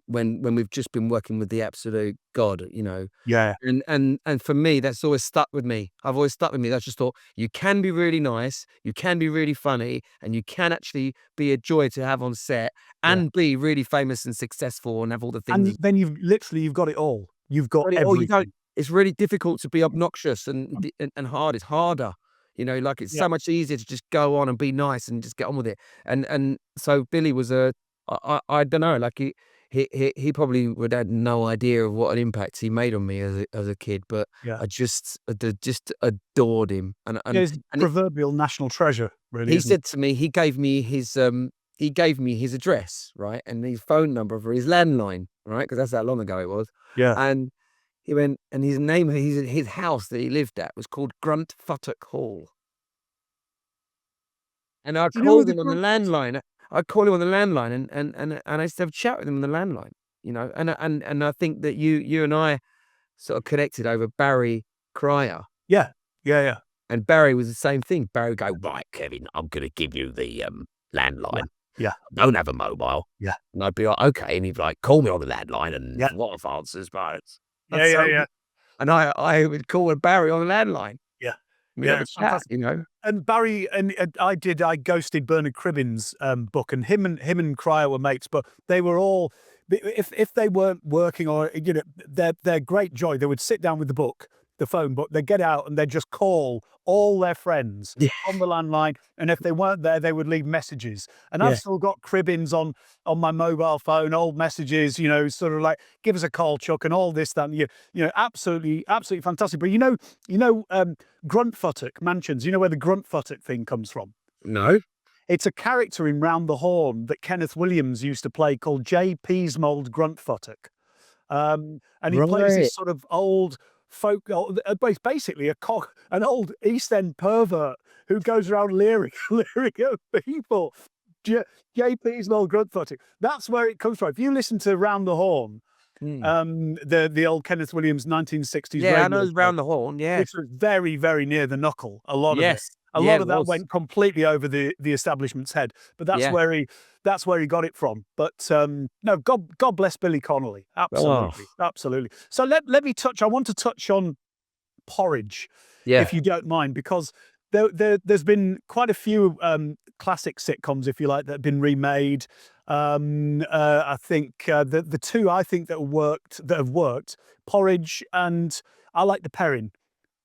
we've just been working with the absolute god, you know. Yeah. And for me, that's always stuck with me. I've always stuck with me. I just thought, you can be really nice, you can be really funny, and you can actually be a joy to have on set, Yeah. and be really famous and successful and have all the And things. then you've got it all. You've got But you everything. don't. It's really difficult to be obnoxious and hard. It's harder. You know, like it's Yeah. so much easier to just go on and be nice and just get on with it. And so Billy was I don't know, like he probably would have no idea of what an impact he made on me as a kid, but Yeah. I just adored him. And Yeah, he's proverbial national treasure, really. he Isn't said to me, he gave me his address, right, and his phone number for his landline, right, because that's how long ago it was. he? Yeah. And he went, and his house that he lived at was called Grunt Futtock Hall. And I Do you know where called the him on the group? landline. I'd call him on the landline, and I used to have a chat with him on the landline, you know. And I think that you and I sort of connected over Barry Cryer. Yeah. Yeah. Yeah. And Barry was the same thing. Barry would go, right, Kevin, I'm going to give you the landline. Yeah. I don't have a mobile. Yeah. And I'd be like, okay. And he'd be like, call me on the landline. And Yeah. a lot of answers, but Yeah. Yeah. Yeah. and I would call Barry on the landline. Yeah. We'd Yeah. have a It's chat, fantastic. you know. And Barry and I ghosted Bernard Cribbin's book, and him and Cryer were mates, but they were all, if they weren't working, or you know, their great joy, they would sit down with the phone book, they'd get out and they'd just call all their friends Yeah. on the landline, and if they weren't there, they would leave messages. And Yeah. I've still got Cribbins on my mobile phone, old messages, you know, sort of like, give us a call, Chuck, and all this, that, and you know, absolutely fantastic. But you know, Gruntfuttock Mansions, you know where the Gruntfuttock thing comes from? No. It's a character in Round the Horn that Kenneth Williams used to play called J. Peasmold Gruntfuttock. And he plays Right. this sort of old folk, basically an old East End pervert who goes around leering at people. J. Peasmold Gruntfuttock. That's where it comes from. If you listen to Round the Horn, the old Kenneth Williams 1960s Yeah, I know radio it's Round the Horn. Yeah. which was very, very near the knuckle. A lot of it. Yes. A Yeah, lot it of that was. went completely over the establishment's head. But that's Yeah. where he got it from. But no, God bless Billy Connolly. Absolutely, absolutely. So let me touch. I want to touch on Porridge, Yeah. if you don't mind, because there's been quite a few classic sitcoms, if you like, that have been remade. I think the two I think that have worked, Porridge, and I like the Perrin,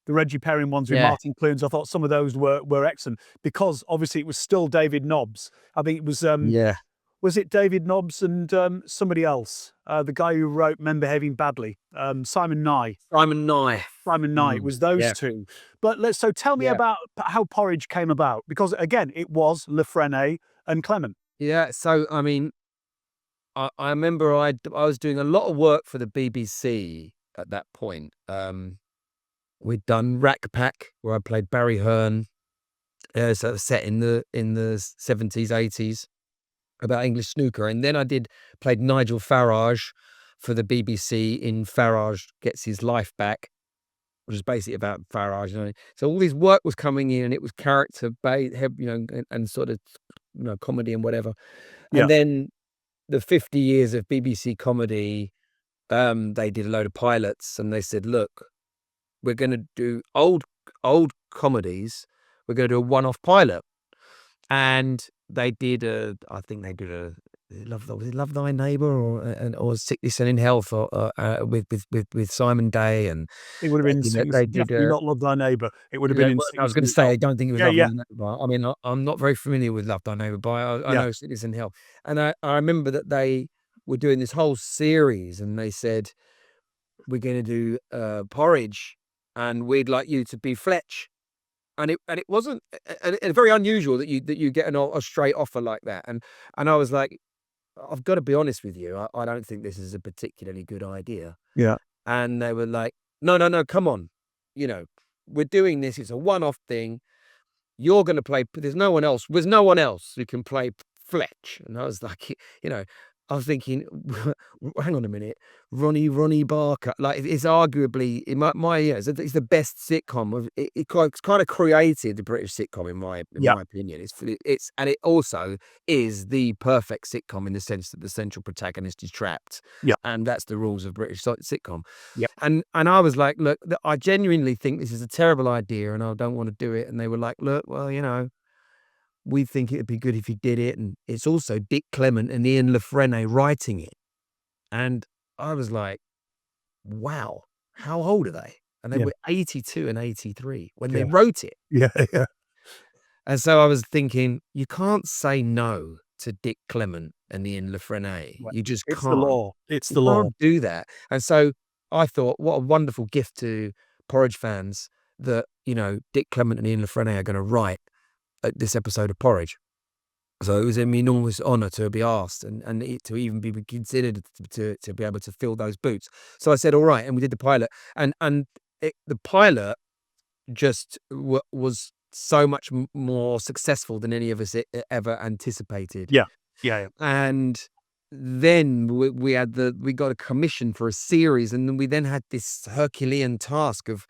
the Reggie Perrin ones with Yeah. Martin Clunes. I thought some of those were excellent, because obviously it was still David Nobbs. I think it was Yeah. was it David Nobbs and somebody else, the guy who wrote Men Behaving Badly, Simon Nye. Simon Nye. Simon Nye, it was those yeah. two. But so tell me Yeah. about how Porridge came about, because again, it was Le Freinet and Clement. Yeah. So, I mean, I remember I was doing a lot of work for the BBC at that point. We'd done Rack Pack, where I played Barry Hearn. So set in the 70s, 80s, about English snooker. And then I played Nigel Farage for the BBC in Farage Gets His Life Back, which is basically about Farage. You know? So all this work was coming in, and it was character based, you know, and sort of, you know, comedy and whatever. Yeah. And then the 50 years of BBC comedy they did a load of pilots, and they said, "Look, we're going to do old comedies. We're going to do a one-off pilot." And they did I think they did a was it Love Thy Neighbor or Sickness and in Health or with Simon Day, and It would have been they did definitely not Love Thy Neighbour. It would have been in I was Sickness going and to in say, Health. I don't think it was Yeah, Love yeah, Thy Neighbor. I mean, I'm not very familiar with Love Thy Neighbor, but I yeah, know Sickness and Health. And I remember that they were doing this whole series, and they said, "We're going to do Porridge, and we'd like you to be Fletch." And it wasn't and very unusual that you get a straight offer like that. And I was like, "I've got to be honest with you. I don't think this is a particularly good idea." yeah, And they were like, "No, no, no, come on. You know, we're doing this. It's a one-off thing. You're going to play. There's no one else. There's no one else who can play Fletch." And I was like, you know, I was thinking, hang on a minute, Ronnie Barker. Like, it's arguably in my ears, it's the best sitcom of it's kind of created the British sitcom in yeah, my opinion. It's and it also is the perfect sitcom in the sense that the central protagonist is trapped, yeah, and that's the rules of British sitcom. yeah, And I was like, "Look, I genuinely think this is a terrible idea, and I don't want to do it." And they were like, "Look, well, we think it'd be good if you did it, and it's also Dick Clement and Ian LaFrenne writing it." And I was like, "Wow, how old are they?" And they yeah, were 82 and 83 when they yeah, wrote it. yeah, yeah, And so I was thinking, you can't say no to Dick Clement and Ian LaFrenne. Well, You just it's the can't. law. It's You the law. can't do that. And so I thought, what a wonderful gift to Porridge fans that, Dick Clement and Ian LaFrenne are going to write this episode of Porridge. So it was an enormous honour to be asked and to even be considered to be able to fill those boots. So I said, all right, and we did the pilot, and the pilot just was so much more successful than any of us ever anticipated. Yeah, yeah, yeah, And then we got a commission for a series, and then we then had this Herculean task of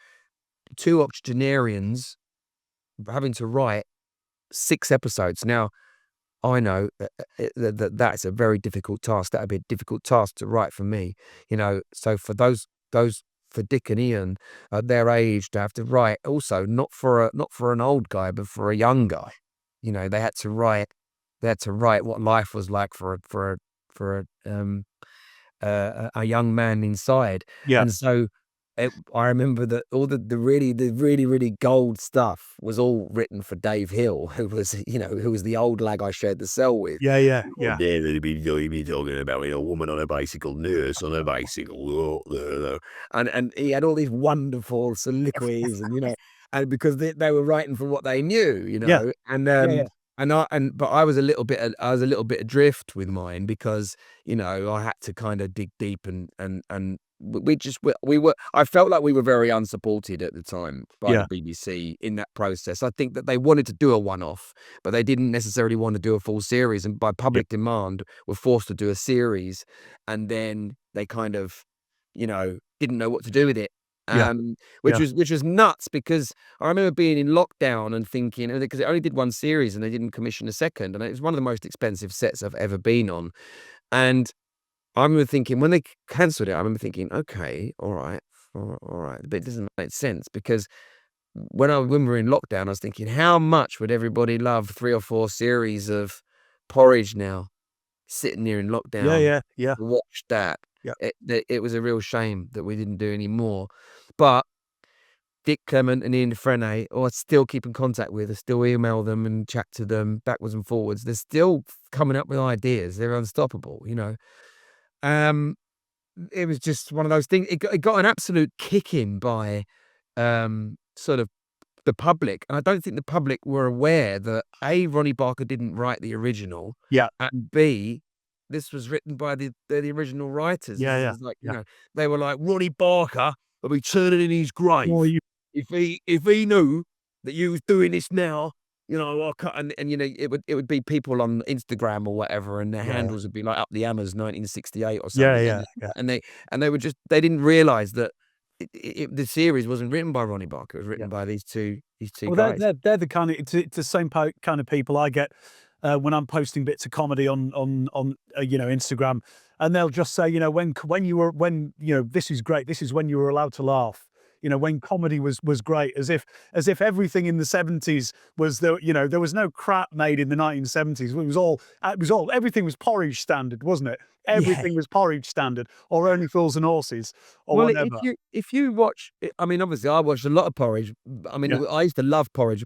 two octogenarians having to write 6 episodes. Now, I know that that's a very difficult task. That would be a difficult task to write for me, So for those for Dick and Ian at their age to have to write, also not for an old guy, but for a young guy, they had to write. They had to write what life was like for a young man inside. yeah. And so I remember that all the really gold stuff was all written for Dave Hill, who was the old lag I shared the cell with. Yeah, yeah, Oh, yeah. there they'd be talking about a woman on a bicycle, nurse on a bicycle. And he had all these wonderful soliloquies, and because they were writing for what they knew, Yeah, and yeah, yeah. but I was a little bit adrift with mine because I had to kind of dig deep and we were I felt like we were very unsupported at the time by Yeah, the BBC in that process. I think that they wanted to do a one-off, but they didn't necessarily want to do a full series, and by yeah, public demand were forced to do a series, and then they kind of didn't know what to do with it. yeah, Which yeah, was nuts, because I remember being in lockdown and thinking, because it only did one series and they didn't commission a second, and it was one of the most expensive sets I've ever been on. And I remember thinking, when they cancelled it, I remember thinking, okay, all right, but it doesn't make sense, because when we were in lockdown, I was thinking, how much would everybody love 3 or 4 series of Porridge now, sitting there in yeah, lockdown yeah, yeah, to watch that. yeah, It was a real shame that we didn't do any more. But Dick Clement and Ian Frene, I still keep in contact with. I still email them and chat to them backwards and forwards. They're still coming up with ideas. They're unstoppable. Um, it was just one of those things. It got an absolute kick in by sort of the public, and I don't think the public were aware that A, Ronnie Barker didn't write the original, yeah, and B, this was written by the original writers. yeah, This yeah, is like, yeah. they were like, Ronnie Barker will be turning in his Well, grave you if he knew that you was doing this now. I cut, and it would be people on Instagram or whatever, and their yeah, handles would be like Up the Hammers 1968 or yeah, something, yeah, yeah. and they were just, they didn't realize that the series wasn't written by Ronnie Barker. It was written Yeah. by these two Well, guys. they're the kind of it's the same kind of people I get when I'm posting bits of comedy on Instagram, and they'll just say, when this is great. This is when you were allowed to laugh. When comedy was great, as if everything in the 70s was there was no crap made in the 1970s. Everything was Porridge standard, wasn't it? Yeah. Everything was Porridge standard, or Only Fools and Horses, or Well, whatever. if you watch, I mean, obviously, I watched a lot of Porridge. I mean, Yeah. I used to love Porridge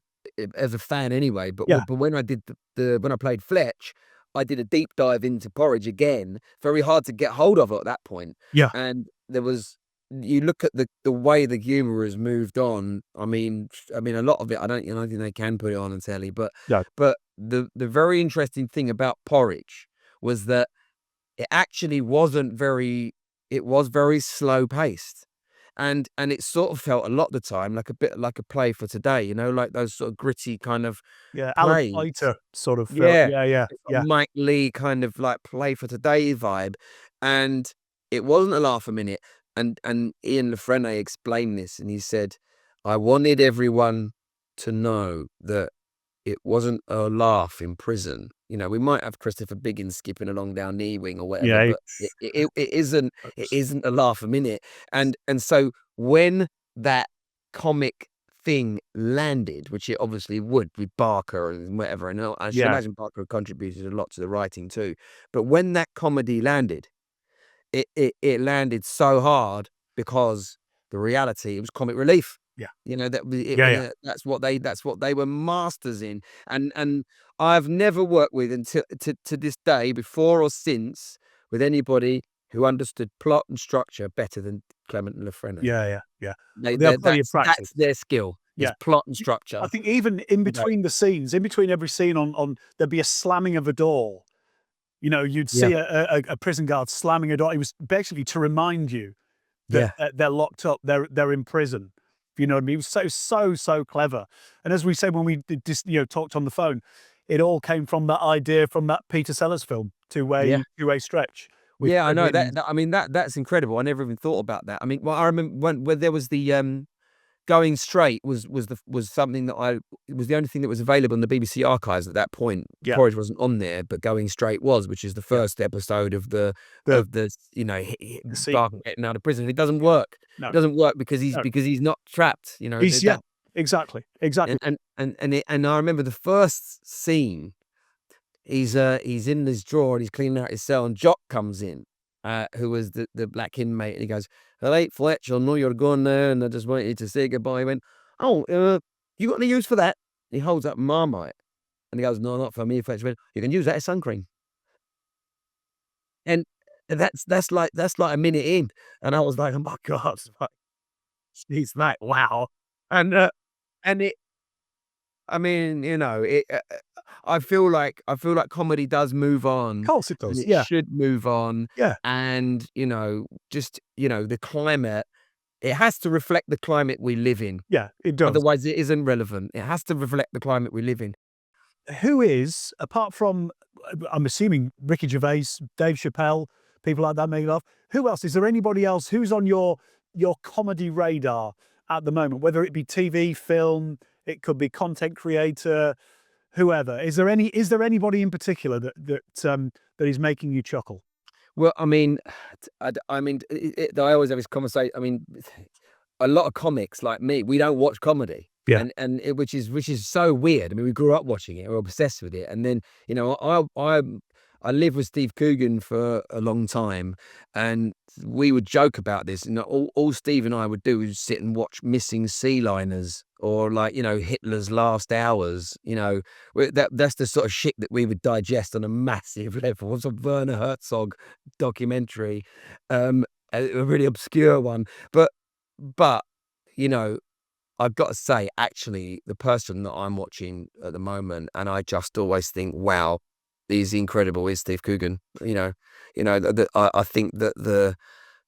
as a fan anyway. But Yeah. but when I did when I played Fletch, I did a deep dive into Porridge again. Very hard to get hold of at that point. Yeah. And there was. You look at the way the humor has moved on. I mean, a lot of it. I don't think they can put it on telly. But No. the very interesting thing about Porridge was that it actually wasn't very. It was very slow paced, and it sort of felt a lot of the time like a bit like a play for today. Like those sort of gritty kind of Yeah. Alan plays. Plater sort of felt. Yeah, Yeah. Mike Lee kind of like play for today vibe, and it wasn't a laugh a minute. And Ian Lafreniere explained this, and he said, "I wanted everyone to know that it wasn't a laugh in prison. We might have Christopher Biggins skipping along down the wing or whatever, Yeah. but it isn't a laugh a minute." And so when that comic thing landed, which it obviously would with Barker and whatever, and I should Yeah. imagine Barker contributed a lot to the writing too. But when that comedy landed, it landed so hard because the reality, it was comic relief. Yeah. That's what they were masters in. And I've never worked with until to this day, before or since, with anybody who understood plot and structure better than Clement and Lafreniere. Yeah. They have plenty of practice. That's their skill. Yeah. Is plot and structure. I think even in between the scenes, in between every scene, on there'd be a slamming of a door. You'd see a prison guard slamming a door. It was basically to remind you that they're locked up, they're in prison. You know what I mean? It was so clever. And as we said when we did this, talked on the phone, it all came from that idea from that Peter Sellers film, Two-Way Stretch. Yeah, I know that. I mean, that's incredible. I never even thought about that. I mean, well, I remember when there was the Going Straight was something that it was the only thing that was available in the BBC archives at that point. Yeah. Porridge wasn't on there, but Going Straight was, which is the first episode of the scene. Barker getting out of prison. It doesn't work. No. It doesn't work because he's not trapped. Exactly. And I remember the first scene. He's in his drawer and he's cleaning out his cell, and Jock comes in, who was the black inmate, and he goes, "All right, Fletch, I know you're going there, and I just want you to say goodbye." He went, "Oh, you got any use for that?" He holds up Marmite, and he goes, "No, not for me, Fletch." Went, "You can use that as sun cream." And that's like a minute in, and I was like, "Oh my God!" He's like, "Wow," and it. I mean, I feel like comedy does move on. Of course it does. And it should move on. Yeah. And, the climate, it has to reflect the climate we live in. Yeah, it does. Otherwise, it isn't relevant. It has to reflect the climate we live in. Who is, apart from, I'm assuming Ricky Gervais, Dave Chappelle, people like that make you laugh, who else? Is there anybody else who's on your comedy radar at the moment? Whether it be TV, film, it could be content creator, whoever. Is there anybody in particular that is making you chuckle? Well, I mean, I always have this conversation. I mean, a lot of comics like me, we don't watch comedy. Yeah. Which is so weird. I mean, we grew up watching it, we're obsessed with it, and then I lived with Steve Coogan for a long time, and we would joke about this. And all Steve and I would do was sit and watch Missing Sea Liners or Hitler's Last Hours. That's the sort of shit that we would digest on a massive level. It was a Werner Herzog documentary, a really obscure one, but I've got to say, actually, the person that I'm watching at the moment, and I just always think, wow, he's incredible, is Steve Coogan. I think that the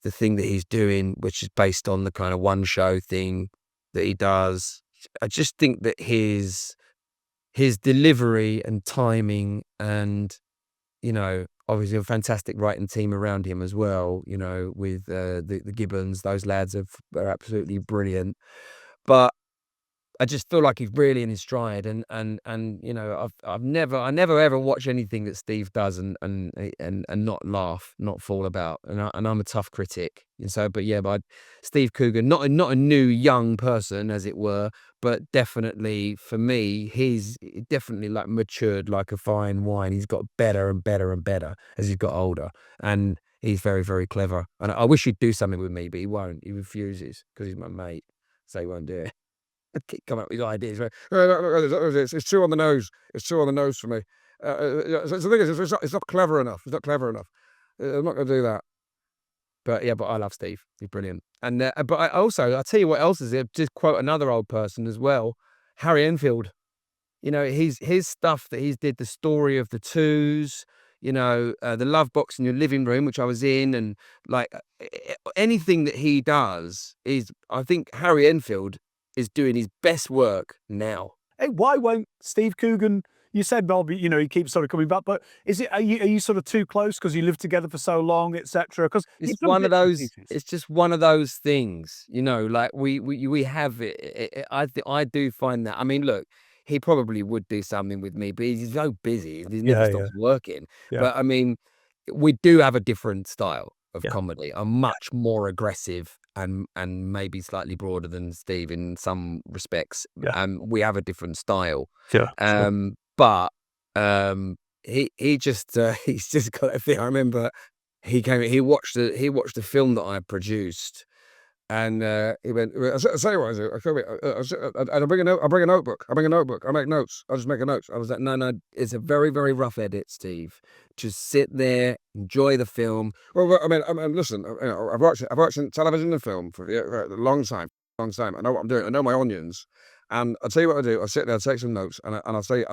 thing that he's doing, which is based on the kind of one show thing that he does, I just think that his delivery and timing, and obviously a fantastic writing team around him as well. With the Gibbons, those lads are absolutely brilliant. But I just feel like he's really in his stride, and you know, I never ever watch anything that Steve does and not laugh, not fall about, and I'm a tough critic, and so, but yeah, but Steve Coogan, not a new young person as it were, but definitely for me, he's definitely like matured like a fine wine. He's got better and better and better as he's got older, and he's very, very clever. And I wish he'd do something with me, but he won't. He refuses because he's my mate, so he won't do it. Keep coming up with ideas. Right? It's too on the nose. It's too on the nose for me. The thing is, it's not clever enough. It's not clever enough. I'm not going to do that. But yeah, but I love Steve. He's brilliant. And but I'll tell you what else is it. Just quote another old person as well, Harry Enfield. You know, his stuff that he's did, the story of the twos. You know, the Love Box in Your Living Room, which I was in, and like anything that he does is, I think Harry Enfield is doing his best work now. Hey, why won't Steve Coogan? You said, Bob, you know, he keeps sort of coming back, but are you sort of too close because you lived together for so long, etc.? Because it's one of those. It's just one of those things, you know. Like we have it. I do find that. I mean, look, he probably would do something with me, but he's so busy. He never stops working. Yeah. But I mean, we do have a different style of comedy. I'm much more aggressive and maybe slightly broader than Steve in some respects. We have a different style. But he just he's just got a thing. I remember he watched the film that I produced, and he went, "I say what I bring a notebook. I make notes. I just make a notes." I was like, "No, it's a very, very rough edit, Steve. Just sit there, enjoy the film." Well, I mean, listen. You know, I've watched television and film for a long time. I know what I'm doing. I know my onions. And I'll tell you what I do. I'll sit there, I'll take some notes, and I'll say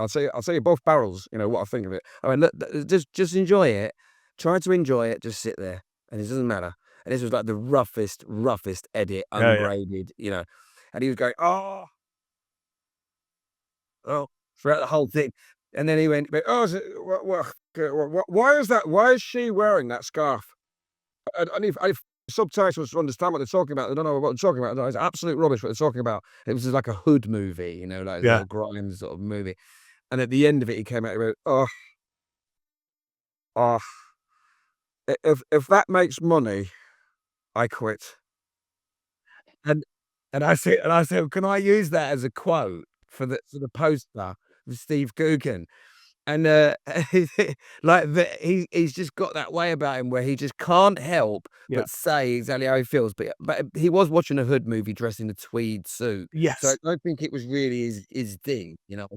both barrels, you know, what I think of it. I mean, look, just enjoy it. Try to enjoy it. Just sit there, and it doesn't matter. And this was like the roughest edit, ungraded, you know. And he was going, oh, throughout the whole thing. And then he went, "Oh, is it, why is that? Why is she wearing that scarf?" And if subtitles to understand what they're talking about, they don't know what they're talking about. It's absolute rubbish what they're talking about. It was just like a hood movie, you know, like a Grimes sort of movie. And at the end of it, he came out and went, "Oh, if that makes money, I quit." And I said, "Can I use that as a quote for the poster with Steve Coogan?" And he's just got that way about him where he just can't help but say exactly how he feels. But he was watching a hood movie dressed in a tweed suit. Yes. So I don't think it was really his thing, you know.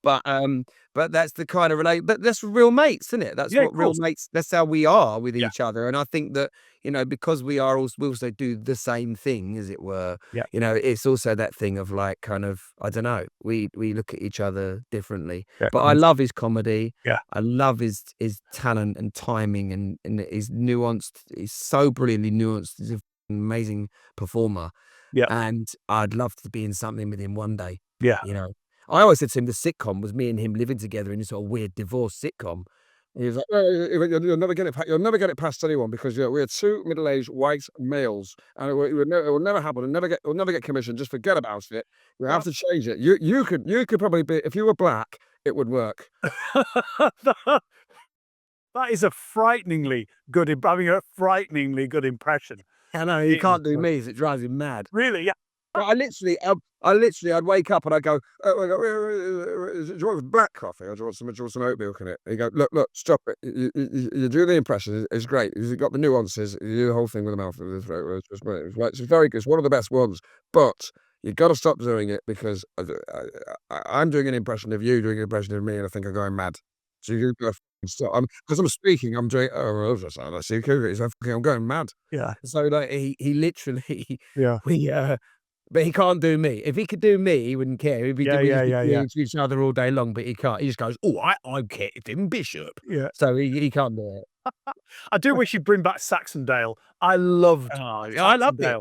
But that's the kind of but that's real mates, isn't it? That's what real mates. That's how we are with each other. And I think that, you know, because we also do the same thing, as it were. Yeah. You know, it's also that thing of like kind of, I don't know. We look at each other differently. Yeah. But I love his comedy. Yeah. I love his talent and timing and his nuanced. He's so brilliantly nuanced. He's an amazing performer. Yeah. And I'd love to be in something with him one day. Yeah. You know. I always said to him the sitcom was me and him living together in this sort of weird divorce sitcom. And he was like, "You'll never get it past anyone because we're two middle-aged white males, and it will never happen. We'll never get commission. Just forget about it. We have to change it. You could probably be, if you were black, it would work." That is a frighteningly good. Having a frighteningly good impression. I know he can't do me, so it drives him mad. Really? Yeah. I'd wake up and I'd go, "Do you want black coffee or do you want some oat milk in it?" And he'd go, look, stop it. You do the impression. It's great. You've got the nuances. You do the whole thing with the mouth. It's very good. It's one of the best ones. But you've got to stop doing it because I'm doing an impression of you doing an impression of me, and I think I'm going mad. So you've got to stop. Because I'm speaking, I'm doing, I'm going mad. Yeah. So like he literally, Yeah. but he can't do me. If he could do me, he wouldn't care. He'd be doing to each other all day long, but he can't. He just goes, "Oh, I'm Captain Bishop." Yeah. So he can't do it. I do wish you'd bring back Saxondale. I loved I loved it.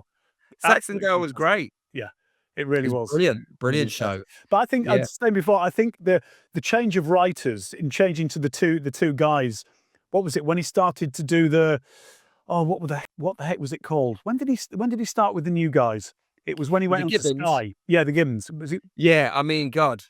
Saxondale was great. Yeah, it really was. Brilliant show. But I think, I was saying before, I think the change of writers in changing to the two guys, what was it, when he started to do the, what the heck was it called? When did he start with the new guys? It was when he went The on to Gibbons? Sky. Yeah, the Gibbons. Was it? Yeah, I mean, God,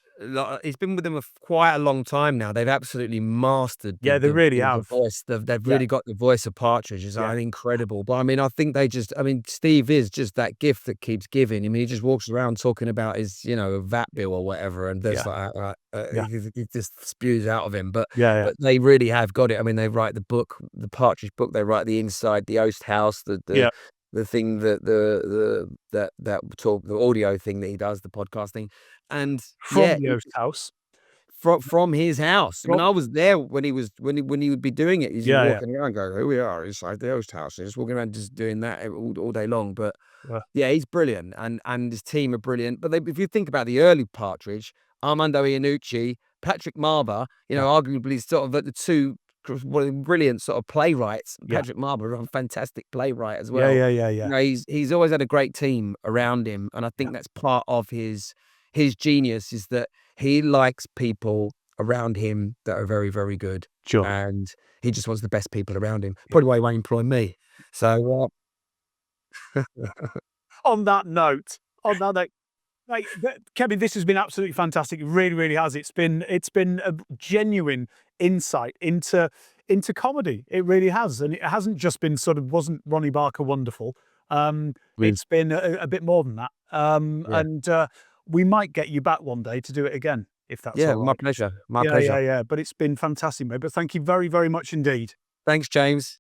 he's been with them for quite a long time now. They've absolutely mastered Yeah, they really the have. voice. They've Yeah. really got the voice of Partridge. It's Yeah. incredible. But I mean, I think I mean, Steve is just that gift that keeps giving. I mean, he just walks around talking about his, VAT bill or whatever, and there's Yeah. he just spews out of him. But Yeah, yeah. but they really have got it. I mean, they write the book, the Partridge book. They write the inside, the Oast House, Yeah. the thing that the audio thing that he does, the podcast thing, and From the Oast House. from his house. I mean, I was there when he would be doing it. He's Yeah, yeah. walking around, going, "Here we are inside the Oast House." He's walking around just doing that all day long. But Yeah. yeah, he's brilliant, and his team are brilliant. But if you think about the early Partridge, Armando Iannucci, Patrick Marber, arguably sort of the two brilliant sort of playwrights. Yeah. Patrick Marber, a fantastic playwright as well. Yeah. He's always had a great team around him, and I think that's part of his genius is that he likes people around him that are very, very good, Sure. and he just wants the best people around him. Probably why he won't employ me. So, On that note, like, Kevin, this has been absolutely fantastic. It really, really has. It's been a genuine insight into comedy. It really has, and it hasn't just been wasn't Ronnie Barker wonderful. It's been a bit more than that. And we might get you back one day to do it again, if that's all right. my pleasure. My pleasure. Yeah. But it's been fantastic, mate. But thank you very, very much indeed. Thanks, James.